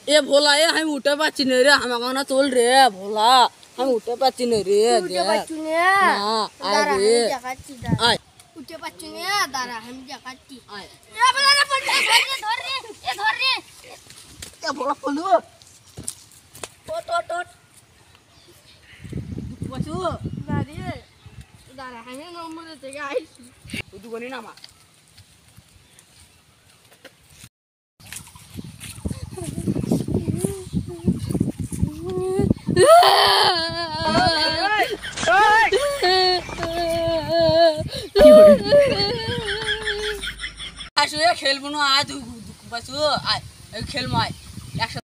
ए भोला ये हम उठे पाची नहीं रे हम गाना चल रे भोला हम उठे पाची नहीं रे उठे पाची नहीं हां आए आए उठे पाची नहीं दारा हम जगती आए ए भोला ना पड़ धर रे ए भोला पलू टोट बसु दारी दारा हम नंबर देते गाइस तू बनी ना मा আসলে খেলবো না আজ বাসু আয় খেলবো আয় একসাথে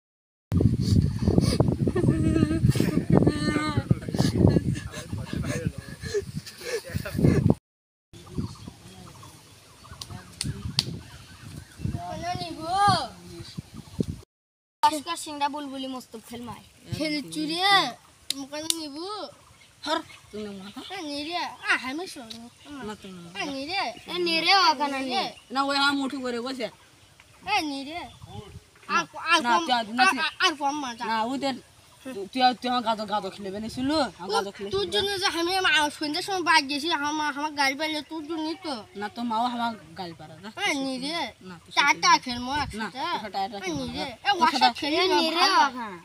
আজকাল সিংড়া বুলবুলি মস্ত খেলমাই খেলে চুরে মুকানে নিবু হর তুমি মাথা নিরে আমি শুন না তুমি নিরে ওখানে নি না ওই হাম মুঠি করে বসে নিরে আর ফর্ম মাটা না ওদের তুই গাদো খেলবে না ছিল গাদো খেলে তোর জন্য যে আমি সন্ধ্যার সময় বাইক গেছি আমার গাড়ি পাইলে তোর জন্যই তো না তো মাও আমার গাড়ি পারা না নিরে না টাটা খেলমো একসাথে নিরে ওয়াসা খেলে নিরে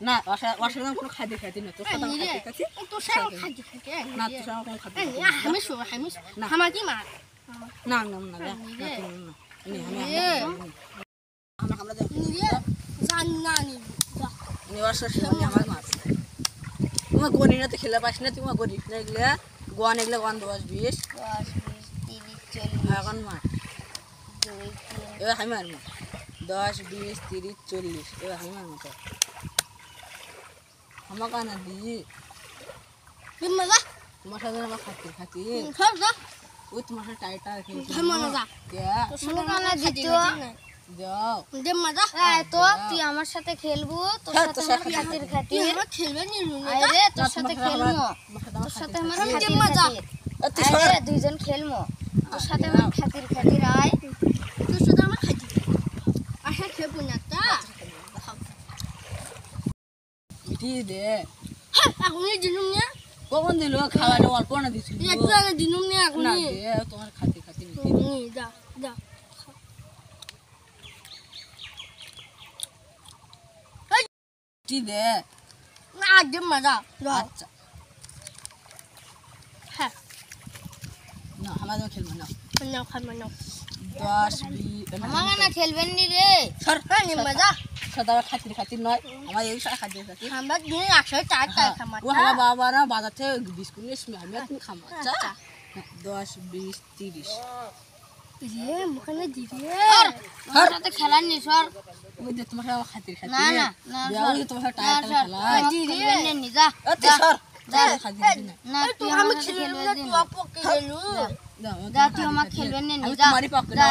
না ওয়াসা নাম কোনো খাদ্য খাইতে না তোর সাথে খাইতে তোর সাথে খাদ্য খাইতে না তোর সাথে কোনো খাদ্য আমি আমার কি মা না না না না আমরা নিরে জান না নি নিবাসের সামনে আমার মাছ তোমার গনি না তো খেলা পাস না তোমার গনি না এগুলা গোয়ান 10 20 30 40 এখন মাছ এবার আমি মারবো 10 20 30 40 এবার আমি মারবো তো আমার কানা দি মজা তোমার সাথে আমার খাতি সব যা ওই তোমার সাথে টাইটা খেলছি মজা কে শুনো কানা দিতো যাও দে মজা তো তুই আমার সাথে খেলবো তোর সাথে আমার খাতির আমরা খেলবে নিলু না আরে তোর সাথে খেলমু তোর সাথে আমার খাতির মজা আরে দুইজন খেলমু তোর সাথে আমার খাতির আয় তোর সাথে আমার খাতির আশা খেলবো না তা মিটি দে এখনই দিনুম না কখন দিল খাওয়াটা অল্প না দিছিল একটু আগে দিনুম না না এখনই দে তোমার খাতি দা মিটি দে না দে মজা আচ্ছা হ্যাঁ না আমাদের খেলবো না না খামনা 10 20 আমার না খেলবেন নি রে সর নি মজা সাদা খাতির নয় আমার এই সারা খাতির আমরা দিন একসাথে চার খামা ও আমার বাবা না বাজার থেকে বিস্কুট নিয়ে আমি তুমি খামা আচ্ছা 10 20 30 রে মুখানে দিরে তোর সাথে খেলার নি সর ওই যে তোমার সাথে খাতির না না যাও যে তোমার সাথে টায়ার খেলা দিরে নি যা আচ্ছা সর যা খাতির না তুই আমি খেলবে না তুই অপকে গেলু যা তুই আমাকে খেলবে না নি যা তোমারই পক্ষে না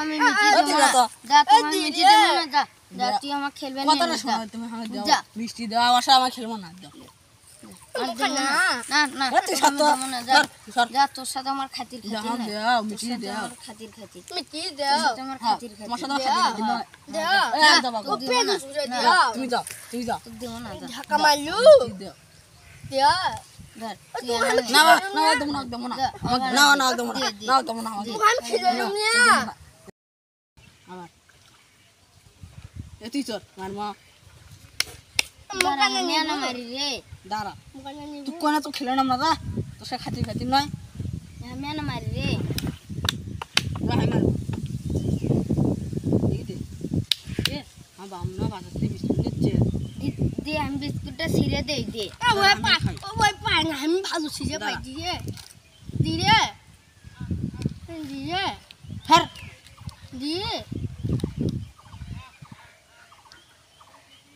আমি মিটি দেব না যা তুমি মিটি দেব না যা যা তুই আমাকে খেলবে না কত না সময় তুমি আমাকে দাও মিষ্টি দাও আশা আমার খেলবো না দাও না না তুই সাথে যা তোর সাথে আমার খাতির দাও মিষ্টি দাও খাতির মিটি দাও তোমার খাতির তোমার সাথে খাতির দাও দাও দাও তুমি যাও তুই দেব না ঢাকা মারলু দাও ধর না না একদম না একদম না না একদম না না একদম না আমি খেলব না আমার তুই চল মারমা মুখানে নিয়ে না মারি রে দাঁড়া মুখানে নি তুই কোনা তো খেলে না আমরা তো সে খাতির নয় আমি না মারি রে রাই মার এই দে এ আবা আমরা বাজার থেকে বিস্কুট নিচ্ছে দে আমি বিস্কুটটা ছিঁড়ে দেই দে ওই পা না আমি ভালো ছিঁড়ে পাই দিয়ে দিয়ে দিয়ে ধর দিয়ে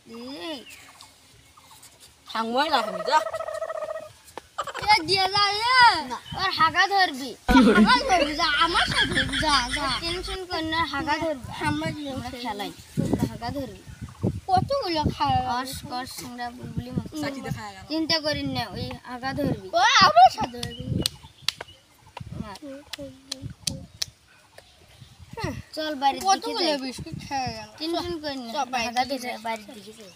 দিয়ে থামবই না তুমি যা এ দিয়ে যা রে আর হাগা ধরবি হাগা ধরবি যা আমার সাথে ধরবি যা যা টেনশন কর না হাগা ধরবি আমরা খেলাই হাগা ধরবি কতগুলো খাওয়াস কর সিংড়া বুলবুলি চিন্তা করিস না ওই হাগা ধরবি ও আমার সাথে ধরবি চল বাড়ির দিকে যাই বিস্কুট খেয়ে গেল টেনশন করিস না বাড়ির দিকে যাই